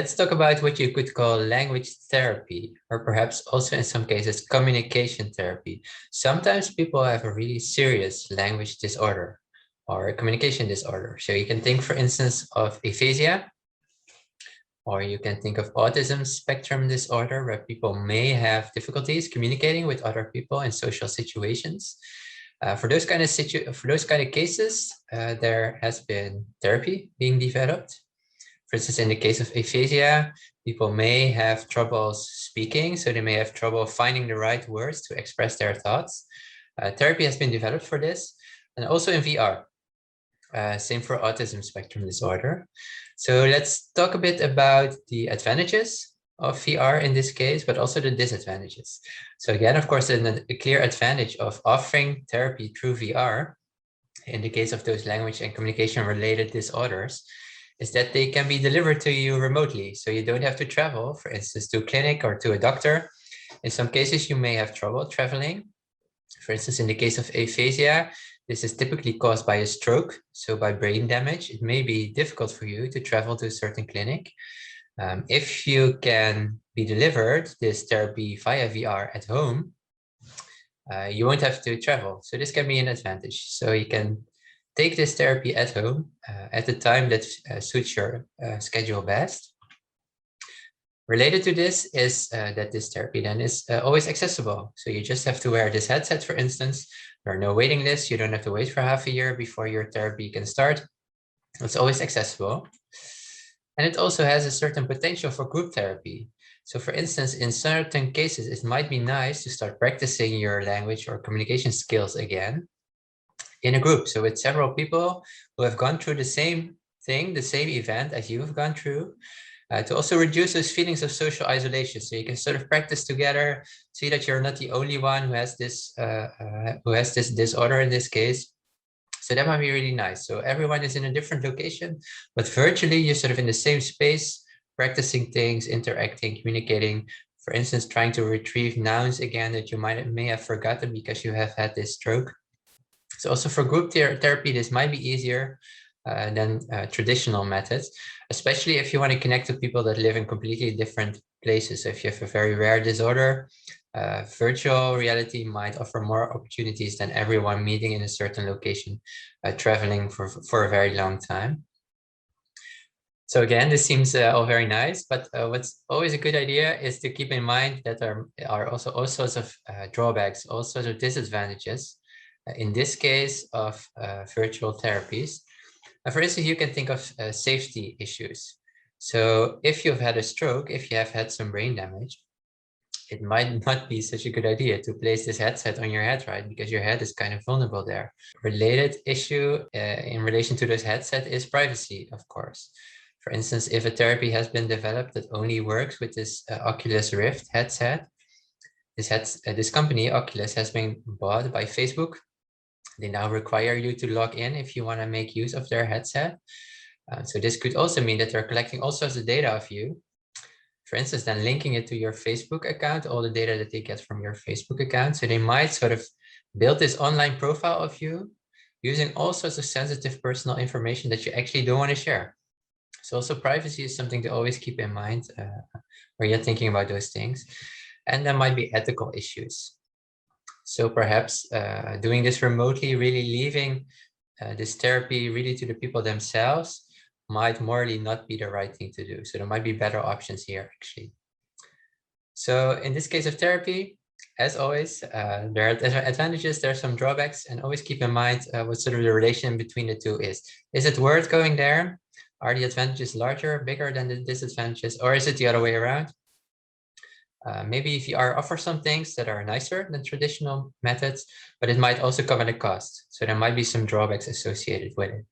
Let's talk about what you could call language therapy, or perhaps also in some cases, communication therapy. Sometimes people have a really serious language disorder or a communication disorder. So you can think, for instance, of aphasia, or you can think of autism spectrum disorder, where people may have difficulties communicating with other people in social situations. For those kind of cases, there has been therapy being developed. For instance, in the case of aphasia, people may have trouble speaking, so they may have trouble finding the right words to express their thoughts. Therapy has been developed for this, and also in VR. Same for autism spectrum disorder. So let's talk a bit about the advantages of VR in this case, but also the disadvantages. So again, of course, a clear advantage of offering therapy through VR in the case of those language and communication related disorders is that they can be delivered to you remotely. So you don't have to travel, for instance, to a clinic or to a doctor. In some cases, you may have trouble traveling. For instance, in the case of aphasia, this is typically caused by a stroke. So by brain damage, it may be difficult for you to travel to a certain clinic. If you can be delivered this therapy via VR at home, you won't have to travel. So this can be an advantage. So you can take this therapy at home at the time that suits your schedule best. Related to this is that this therapy then is always accessible. So you just have to wear this headset, for instance. There are no waiting lists. You don't have to wait for half a year before your therapy can start. It's always accessible. And it also has a certain potential for group therapy. So for instance, in certain cases, it might be nice to start practicing your language or communication skills again in a group. So with several people who have gone through the same thing, the same event as you have gone through, to also reduce those feelings of social isolation. So you can sort of practice together, see that you're not the only one who has this disorder in this case. So that might be really nice. So everyone is in a different location, but virtually you're sort of in the same space, practicing things, interacting, communicating. For instance, trying to retrieve nouns again that you may have forgotten because you have had this stroke. So also for group therapy, this might be easier than traditional methods, especially if you want to connect to people that live in completely different places. So if you have a very rare disorder, virtual reality might offer more opportunities than everyone meeting in a certain location, traveling for a very long time. So again, this seems all very nice, but what's always a good idea is to keep in mind that there are also all sorts of drawbacks, all sorts of disadvantages. In this case of virtual therapies. For instance, you can think of safety issues. So if you've had a stroke, if you have had some brain damage, it might not be such a good idea to place this headset on your head, right? Because your head is kind of vulnerable there. Related issue in relation to this headset is privacy, of course. For instance, if a therapy has been developed that only works with this Oculus Rift headset, this company, Oculus, has been bought by Facebook. They now require you to log in if you want to make use of their headset. So this could also mean that they're collecting all sorts of data of you. For instance, then linking it to your Facebook account, all the data that they get from your Facebook account. So they might sort of build this online profile of you using all sorts of sensitive personal information that you actually don't want to share. So also privacy is something to always keep in mind when you're thinking about those things. And there might be ethical issues. So perhaps doing this remotely, really leaving this therapy really to the people themselves might morally not be the right thing to do. So there might be better options here, actually. So in this case of therapy, as always, there are advantages, there are some drawbacks, and always keep in mind what sort of the relation between the two is. Is it worth going there? Are the advantages larger, bigger than the disadvantages, or is it the other way around? Maybe VR offers some things that are nicer than traditional methods, but it might also come at a cost. So there might be some drawbacks associated with it.